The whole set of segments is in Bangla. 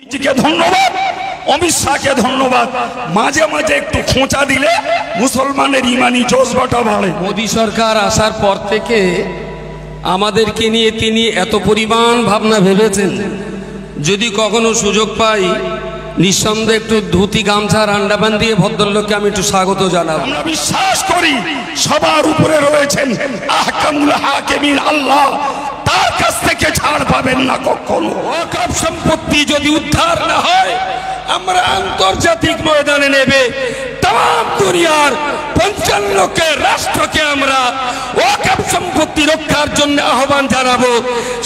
ধন্যবাদ, অমিত শাহকে ধন্যবাদ। মাঝে মাঝে একটু খোঁচা দিলে মুসলমানের ইমানি জজবাটা বাড়ে। মোদী সরকার আসার পর থেকে আমাদেরকে নিয়ে তিনি এত পরিমাণ ভাবনা ভেবেছেন, যদি কখনো সুযোগ পাই নিঃসন্দেহে একটু ধুতি গামছার আন্ডামান দিয়ে ভদ্রলোককে আমি একটু স্বাগত জানাবো। আমরা বিশ্বাস করি সবার উপরে রয়েছেন আহকামুল হাকিমিন আল্লাহ, তার কাছ থেকে ছাড় পাবেন না কখনো। ওয়াকফ সম্পত্তি যদি উদ্ধার না হয় আমরা আন্তর্জাতিক ময়দানে নেবে তাম দুনিয়ার 55কে রাষ্ট্রকে আমরা ওয়াকফ সম্পত্তি রক্ষার জন্য আহ্বান জানাবো।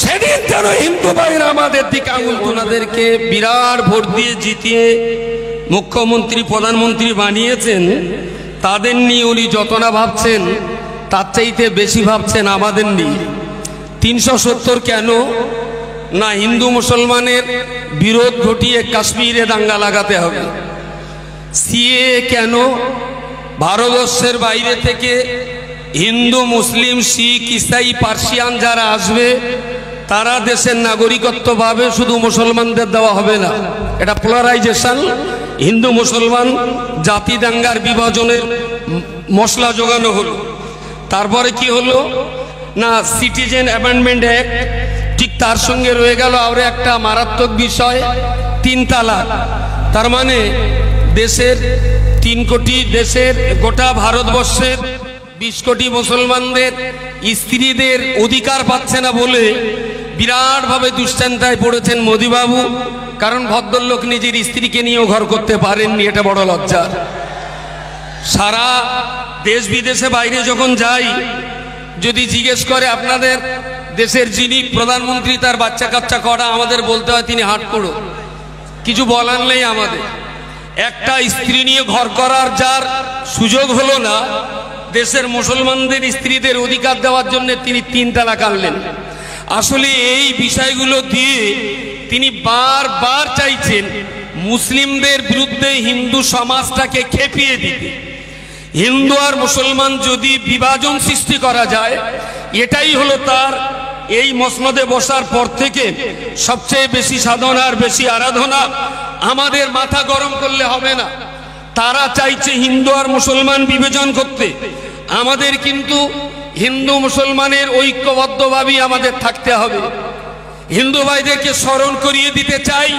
সেদিন যেন হিন্দু ভাইরা আমাদের দিকে আঙুল তোলাদেরকে বিরাট ভোট দিয়ে জিতিয়ে মুখ্যমন্ত্রী প্রধানমন্ত্রী বানিয়েছেন, তাদের নিয়ে উনি যত না ভাবছেন তার চাইতে বেশি ভাবছেন আমাদের নিয়ে। 370 কেন না, হিন্দু মুসলমানের বিরোধ ঘটিয়ে কাশ্মীরে দাঙ্গা লাগাতে হবে। সিএ কেন, ভারতবর্ষের বাইরে থেকে হিন্দু মুসলিম শিখ ইসাই পার্সিয়ান যারা আসবে তারা দেশের নাগরিকত্ব পাবে, শুধু মুসলমানদের দেওয়া হবে না। এটা পোলারাইজেশন, হিন্দু মুসলমান জাতি দাঙ্গার বিভাজনের মশলা জোগানো হলো। তারপরে কি হলো না, সিটিজেন অ্যামেন্ডমেন্ট অ্যাক্ট, ঠিক তার সঙ্গে রয়ে গেল আরো একটা মারাত্মক বিষয় 3 তালাক। তার মানে দেশের 3 কোটি, দেশের গোটা ভারতবর্ষের 20 কোটি মুসলমানদের স্ত্রীদের অধিকার পাচ্ছে না বলে বিরাটভাবে দুশ্চিন্তায় পড়েছেন মোদিবাবু। কারণ ভদ্রলোক নিজের স্ত্রীকে নিয়েও ঘর করতে পারেননি, এটা বড় লজ্জার। সারা দেশ বিদেশে বাইরে যখন যাই, যদি জিজ্ঞেস করে আপনাদের দেশের যিনি প্রধানমন্ত্রী তার বাচ্চা কাচ্চা করা, আমাদের বলতে হয় তিনি হাটকুড়ো, কিছু বলার নেই আমাদের। একটা স্ত্রী নিয়ে ঘর করার যার সুযোগ হলো না, দেশের মুসলমানদের স্ত্রীদের অধিকার দেওয়ার জন্য তিনি 3 তালাক আনলেন। আসলে এই বিষয়গুলো দিয়ে তিনি বারবার চাইছেন মুসলিমদের বিরুদ্ধে হিন্দু সমাজটাকে খেপিয়ে দিতে। হিন্দু আর মুসলমান যদি বিভাজন সৃষ্টি করা যায়, এটাই হলো তার এই মসনদে বসার পর থেকে সবচেয়ে বেশি সাধনা আর বেশি আরাধনা। আমাদের মাথা গরম করলে হবে না, তারা চাইছে হিন্দু আর মুসলমান বিভাজন করতে। আমাদের কিন্তু হিন্দু মুসলমানের ঐক্যবদ্ধভাবেই আমাদের থাকতে হবে। হিন্দু ভাইদেরকে স্মরণ করিয়ে দিতে চাই,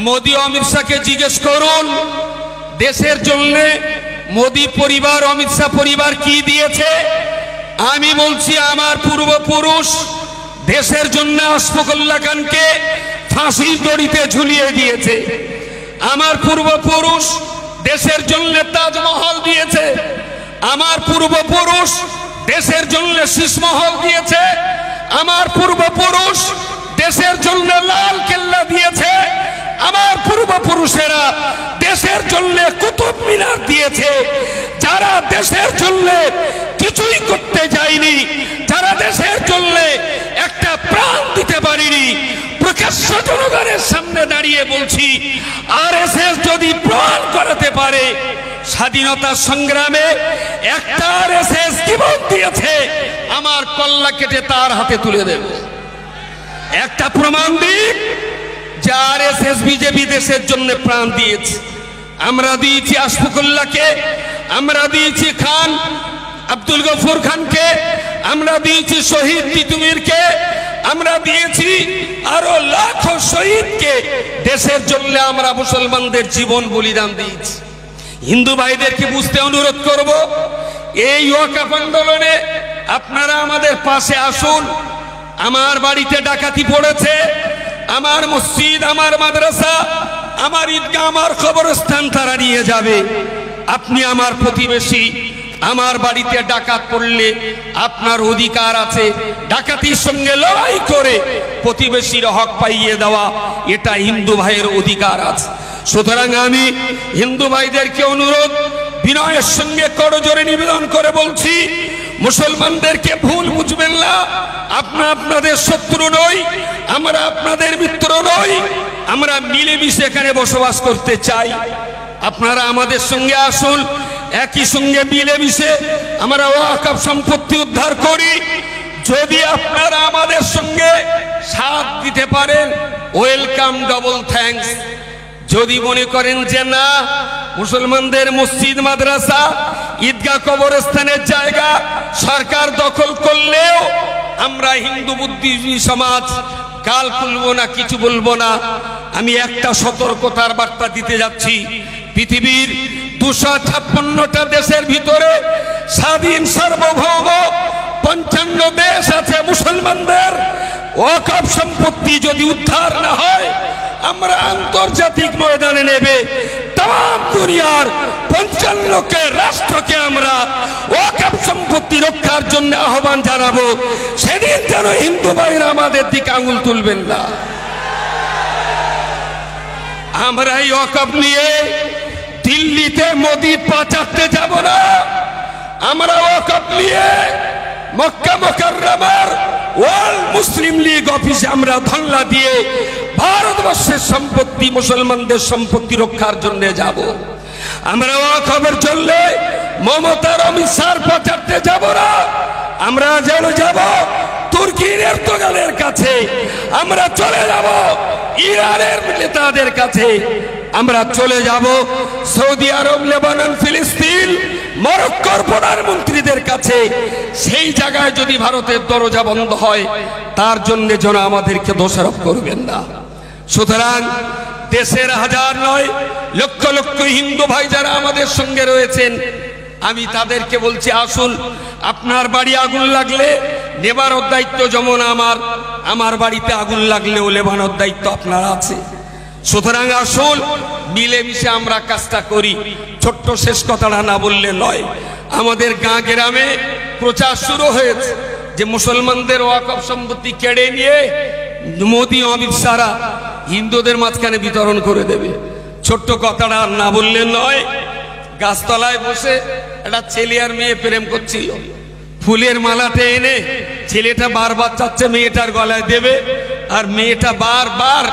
মোদী অমিত শাহকে জিজ্ঞেস করুন দেশের জন্য মোদী পরিবার অমিত শাহ পরিবার কি দিয়েছে। আমি বলছি আমার পূর্বপুরুষ দেশের জন্য আশফাকুল্লাহ খানকে ফাঁসির দড়িতে ঝুলিয়ে দিয়েছে। আমার পূর্বপুরুষ দেশের জন্য তাজমহল দিয়েছে। আমার পূর্বপুরুষ দেশের জন্য শীষমহল দিয়েছে। আমার পূর্বপুরুষ দেশের জন্য লাল কেল্লা দিয়েছে। আমার পূর্বপুরুষেরা দেশের জন্য কুতুব মিনার দিয়েছে। যারা দেশের জন্য কিছুই করতে যায়নি, যারা দেশের জন্য একটা প্রাণ দিতে পারেনি, প্রকাশ্য জনগণের সামনে দাঁড়িয়ে বলছি আরএসএস যদি প্রাণ করাতে পারে স্বাধীনতা সংগ্রামে, একটা আরএসএস জীবন দিয়েছে, আমার কল্লা কেটে তার হাতে তুলে দেব। একটা প্রমাণ দিক যে আরএসএস বিজেপি দেশের জন্য প্রাণ দিয়েছে। আমরা দিয়েছি আশফাকুল্লাহকে, আমরা দিয়েছি খান আব্দুল গফুর খানকে, আমরা দিয়েছি শহীদ তিতুমিরকে, আমরা দিয়েছি আরো লাখো শহীদকে। দেশের জন্য আমরা মুসলমানদের জীবন বলিদান দিয়েছি। হিন্দু ভাইদেরকে বুঝতে অনুরোধ করব, এই ওয়াকফ আন্দোলনে আপনারা আমাদের পাশে আসুন। আমার বাড়িতে ডাকাতি পড়েছে, আমার মসজিদ, আমার মাদ্রাসা, আমার ঈদগাহ, আমার কবরস্থান তারা নিয়ে যাবে। আপনি আমার প্রতিবেশী, আমার বাড়িতে ডাকাত পড়লে আপনার অধিকার আছে ডাকাতির সঙ্গে লড়াই করে প্রতিবেশীর হক পাইয়ে দেওয়া, এটা হিন্দু ভাইয়ের অধিকার আছে। সুতরাং আমি হিন্দু ভাইদেরকে অনুরোধ বিনয়ের সঙ্গে করজোরে নিবেদন করে বলছি, মুসলমানদেরকে ভুল বুঝবেন না। আপনাদের শত্রু নই, আমরা আপনাদের মিত্র নই, আমরা মিলেমিশে এখানে বসবাস করতে চাই। আপনারা আমাদের সঙ্গে আসুন, একই সঙ্গে মিলেমিশে আমরা ওয়াকফ সম্পত্তি উদ্ধার করি। যদি আপনারা আমাদের সঙ্গে সাথ দিতে পারেন ওয়েলকাম, ডবল থ্যাঙ্কস। যদি মনে করেন যে না, মুসলমানদের মসজিদ, মাদ্রাসা, ঈদগাহ, কবরস্থানের জায়গা সরকার দখল করলেও আমরা হিন্দু বুদ্ধিজীবী সমাজ গাল খুলবো না, কিছু বলবো না। আমি একটা সতর্কতার বার্তা দিতে যাচ্ছি। পৃথিবীর 256টা দেশের ভিতরে স্বাধীন সার্বভৌম 55 দেশ আছে। মুসলমানদের ওয়াকফ সম্পত্তি যদি উদ্ধার না হয়, আমরা আন্তর্জাতিক ময়দানে নেবে তাম দুনিয়ার 55কে রাষ্ট্রকে আমরা ওয়াকফ সম্পত্তি রক্ষার জন্য আহ্বান জানাবো। সেদিন যেন হিন্দু ভাইরা আমাদের দিকে আঙুল তুলবেন না। আমরা এই ওয়াকফ নিয়ে দিল্লিতে মোদি পা চাটতে যাব না। আমরা ওয়াকফ নিয়ে মক্কা মুকাররমার ওয়ার্ল্ড মুসলিম লীগ অফিসে আমরা ধন্না দিয়ে ভারতবর্ষের সম্পত্তি, মুসলমানদের সম্পত্তি রক্ষার জন্য যাব। আমরা ওয়াকফের জন্য মমতার অমিত শাহর পা চাটতে যাব না। আমরা যেন যাব তুর্কির এরদোগানের কাছে, আমরা চলে যাব ইরানের নেতাদের কাছে, আমরা চলে যাব সৌদি আরব, লেবানন, ফিলিস্তিন, মরক্কোর প্রধানমন্ত্রীদের কাছে। সেই জায়গায় যদি ভারতের দরজা বন্ধ হয়, তার জন্য যেন আমাদেরকে দোষারোপ করবেন না। সুতরাং দেশের হাজার নয় লক্ষ লক্ষ হিন্দু ভাই যারা আমাদের সঙ্গে রয়েছেন, আমি তাদেরকে বলছি, আসুন, আপনার বাড়ি আগুন লাগলে নেবার দায়িত্ব যেমন আমার বাড়িতে আগুন লাগলেও লেবানোর দায়িত্ব আপনার আছে। সুতরাং আসুন, মিলেমিশে আমরা কাজটা করি। ছোট্ট শেষ কথাটা না বললে নয়। আমাদের গাঁ গ্রামে প্রচার শুরু হয়েছে যে মুসলমানদের ওয়াকফ সম্পত্তি কেড়ে নিয়ে মোদি, অমিত শাহরা হিন্দুদের মাঝখানে বিতরণ করে দেবে। ছোট্ট কথাটা না বললে নয়। গাছতলায় বসে একটা ছেলে আর মেয়ে প্রেম করছিল। ফুলের মালাটা এনে ছেলেটা বারবার চাচ্ছে মেয়েটার গলায় দেবে, আর মেয়েটা বারবার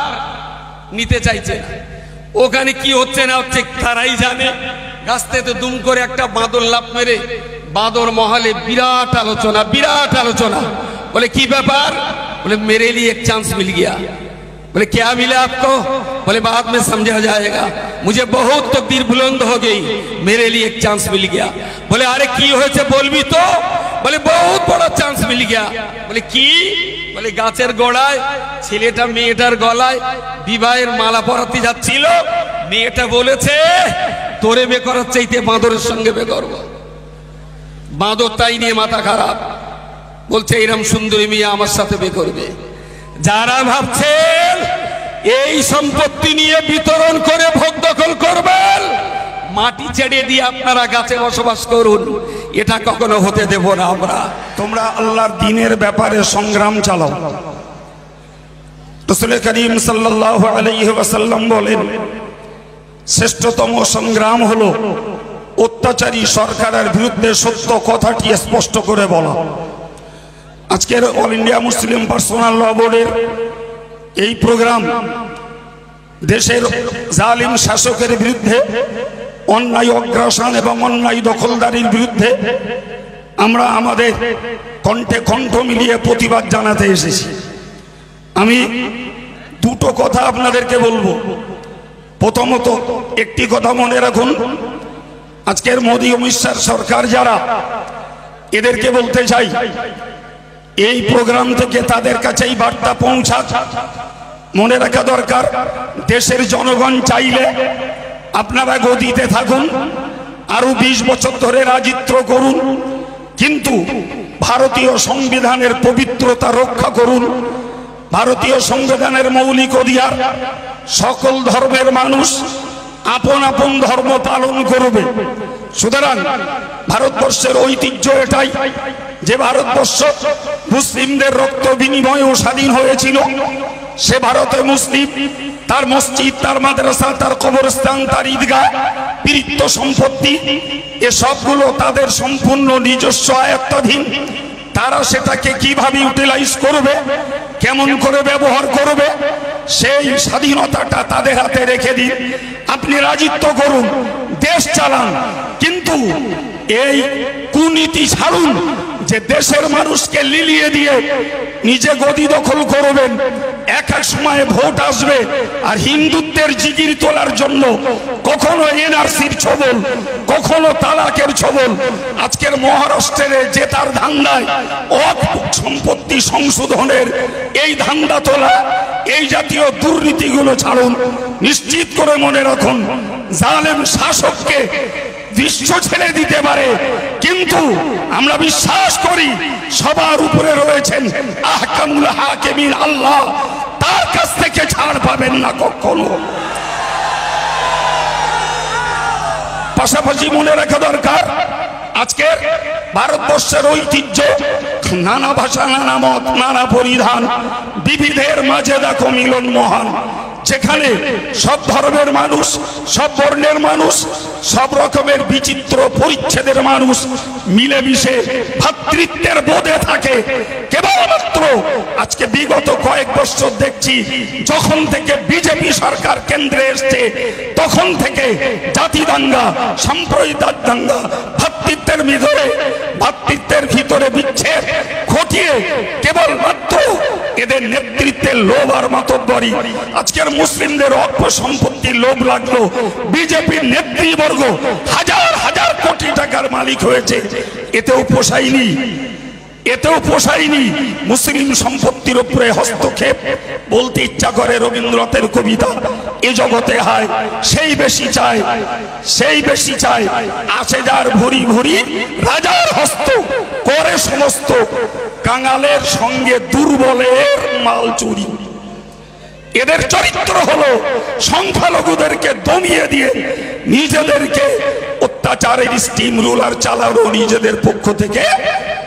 নিতে চাইছে। ওখানে কি হচ্ছে না হচ্ছে তারাই জানে। গাছতে তো দুম করে একটা বাঁদর লাফ মেরে বাঁদর মহলে বিরাট আলোচনা। बोले की व्यापार? बोले मेरे लिए एक चांस मिल गया। बोले क्या मिला आपको? बोले बाद में समझा जाएगा, मुझे बहुत तकदीर बुलंद हो गई, मेरे लिए एक चांस मिल गया। बोले अरे की होयेछे बोलबी तो? बोले बहुत बड़ा चांस मिल गया। बोले की? बोले गाছের গোড়ায় ছেলেটা মেয়েটার গলায় বিবাহের মালা পরাতে যাচ্ছিল, মেয়েটা বলেছে তোরে বিয়ে করার চাইতে বাঁদরের সঙ্গে বিয়ে করব। বাঁদর তাই নিয়ে মাথা খারাপ, বলছে এরকম সুন্দরী মেয়ে আমার সাথে বিয়ে করবে। যারা ভাবছেন এই সম্পত্তি নিয়ে বিতরণ করে ভোগ দখল করবেন, মাটি ছেড়ে দিয়ে আপনারা গাছে বসবাস করুন, এটা কখনো হতে দেব না আমরা। তোমরা আল্লাহর দ্বীনের ব্যাপারে সংগ্রাম চালাও। রাসূল করিম সাল্লাল্লাহু আলাইহি ওয়াসাল্লাম বলেন, শ্রেষ্ঠতম সংগ্রাম হলো অত্যাচারী সরকারের বিরুদ্ধে সত্য কথাটি স্পষ্ট করে বলা। আজকের অল ইন্ডিয়া মুসলিম পার্সোনাল ল বোর্ডের এই প্রোগ্রাম দেশের জালিম শাসকের বিরুদ্ধে, অন্যায় অগ্রাসন এবং অন্যায় দখলদারির বিরুদ্ধে আমরা আমাদের কণ্ঠে কণ্ঠ মিলিয়ে প্রতিবাদ জানাতে এসেছি। আমি দুটো কথা আপনাদেরকে বলবো। প্রথমত একটি কথা মনে রাখুন, আজকের মোদী অমিত শাহ সরকার যারা, এদেরকে বলতে চাই এই প্রোগ্রাম থেকে তাদের কাছেই বার্তা পৌঁছাক। মনে রাখা দরকার, দেশের জনগণ চাইলে আপনারা গদিতে থাকুন, আরো 20 বছর ধরে রাজত্ব করুন, কিন্তু ভারতীয় সংবিধানের পবিত্রতা রক্ষা করুন। ভারতীয় সংবিধানের মৌলিক অধিকার, সকল ধর্মের মানুষ আপন আপন ধর্ম পালন করবে। সুতরাং ভারতবর্ষের ঐতিহ্য এটাই যে ভারতবর্ষ মুসলিমদের রক্ত বিনিময়েও স্বাধীন হয়েছিল। সে ভারতে মুসলিম, তার মসজিদ, তার মাদ্রাসা, তার কবরস্থান, তার ঈদগাহ, পীরিত্ব সম্পত্তি, এসবগুলো তাদের সম্পূর্ণ নিজস্ব আয়ত্তাধীন। তারা সেটাকে কিভাবে ইউটিলাইজ করবে, কেমন করে ব্যবহার করবে, সেই স্বাধীনতাটা তাদের হাতে রেখে দিন। আপনি রাজত্ব করুন, দেশ চালান, কিন্তু এই কুনীতি ছাড়ুন যে দেশের মানুষকে লিলিয়ে দিয়ে নিজে গদি দখল করবেন, এক এক সময় ভোট আসবে আর হিন্দুত্বের জিগির তোলার জন্য কখনো এনআরসির ছবল, কখনো তালাকের ছবল। আজকের মহারাষ্ট্রের জেতার ধান্দায় সম্পত্তি সংশোধনের এই ধান্দা তোলা, এই জাতীয় দুর্নীতিগুলো ছাড়ুন। নিশ্চিত করে মনে রাখুন, জালেম শাসককে বিশ্ব ছেড়ে দিতে পারে, কিন্তু আমরা বিশ্বাস করি সবার উপরে রয়েছেন আহকামুল হাকিমিন আল্লাহ, তার কাছ থেকে ছাড় পাবেন না কখনো। পাশাপাশি মনে রাখা দরকার, আজকের ভারতবর্ষের ঐতিহ্য, নানা ভাষা, নানা মত, নানা পরিধান, বিবিধের মাঝে দেখো মিলন মহান। যেখানে সব ধর্মের মানুষ, সব বর্ণের মানুষ, সব রকমের বিচিত্র পরিচ্ছেদের মানুষ মিলেমিশে ভ্রাতৃত্বের বোধে থাকে। কেবলমাত্র আজকে বিগত কয়েক বছর দেখছি, যখন থেকে বিজেপি সরকার কেন্দ্রে এসছে তখন থেকে জাতি দাঙ্গা, সাম্প্রদায়িক দাঙ্গা, ভ্রাতৃত্বের ভিতরে বিচ্ছেদ ঘটিয়ে কেবলমাত্র এদের নেতৃত্বের লোভ আর মাতব্বরি। আজকের মুসলিমদের অল্প সম্পত্তির লোভ লাগলো, বিজেপির নেতৃবর্গ হাজার হাজার কোটি টাকার মালিক হয়েছে, এতেও পোষায়নি। মুসলিম সম্পত্তির উপরে হস্তক্ষেপ, বলতে ইচ্ছা করে রবীন্দ্রনাথের কবিতা, এ জগতে হায় সেই বেশি চায়, আসে যার ভুরি ভুরি রাজার হস্ত, করে সমস্ত কাঙালের সঙ্গে দুর্বলের মাল চুরি। এদের চরিত্র হলো সংখ্যালঘুদেরকে দমিয়ে দিয়ে নিজেদেরকে অত্যাচারের স্টিম রুলার চালানো নিজেদের পক্ষ থেকে।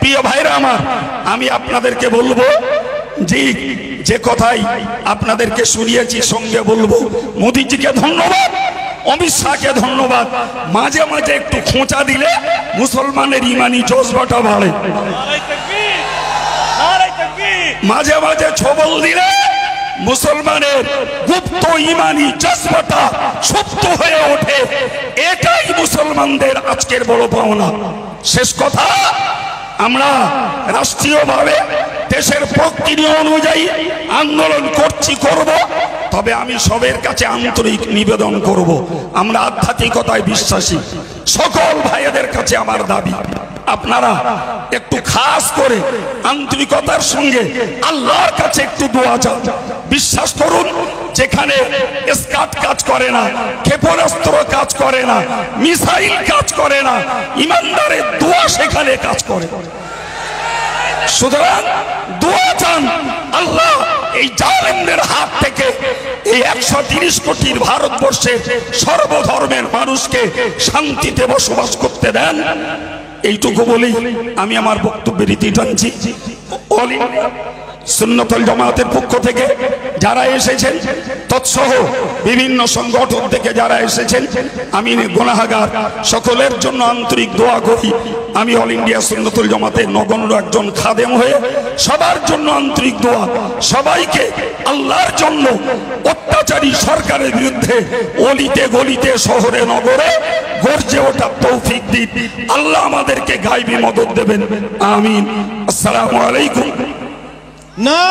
প্রিয় ভাইরা আমার, আমি আপনাদেরকে বলবো যে কথাই আপনাদেরকে শুনিয়েছি, সঙ্গে বলবো মোদিজিকে ধন্যবাদ, অমিত শাহকে ধন্যবাদ। মাঝে মাঝে একটু খোঁচা দিলে মুসলমানের ইমানি জজবাটা বাড়ে, মাঝে মাঝে ছবল দিলে মুসলমানের গুপ্ত ইমানি জজবাটা সুপ্ত হয়ে ওঠে। এটাই মুসলমানদের আজকের বড় পাওনা। শেষ কথা, আমরা রাষ্ট্রীয়ভাবে দেশের প্রক্রিয়া অনুযায়ী আন্দোলন করব, তবে আমি সবের কাছে আন্তরিক নিবেদন করব, আমরা আধ্যাত্মিকতায় বিশ্বাসী। সকল ভাইদের কাছে আমার দাবি, আপনারা একটু খাস করে আন্তরিকতার সঙ্গে আল্লাহর কাছে একটু দোয়া চান। বিশ্বাস করুন, যেখানে স্কাট কাজ করে না, ক্ষেপণাস্ত্র কাজ করে না, মিসাইল কাজ করে না, ইমানদারের দোয়া সেখানে কাজ করে। সুতরাং দোয়া চান, আল্লাহ এই জালেমদের হাত থেকে এই 130 কোটির ভারতবর্ষের সর্বধর্মের মানুষকে শান্তিতে বসবাস করতে দেন। এইটুকু বলেই আমি আমার বক্তব্যের রীতি টানছি। সুন্নতুল জামাতের পক্ষ থেকে যারা এসেছেন, তৎসহ বিভিন্ন সংগঠন থেকে যারা এসেছেন, আমি গুনাহগার সকলের জন্য আন্তরিক দোয়া করি। আমি অল ইন্ডিয়া সুন্নতুল জামাতের নগণ্য একজন খাদেম হয়ে সবার জন্য আন্তরিক দোয়া, সবাইকে আল্লাহর জন্য অত্যাচারী সরকারের বিরুদ্ধে অলিতে গলিতে শহরে নগরে গর্জে ওঠার তৌফিক দিন। আল্লাহ আমাদেরকে গায়বী মদদ দেবেন, আমিন। আসসালামু আলাইকুম। না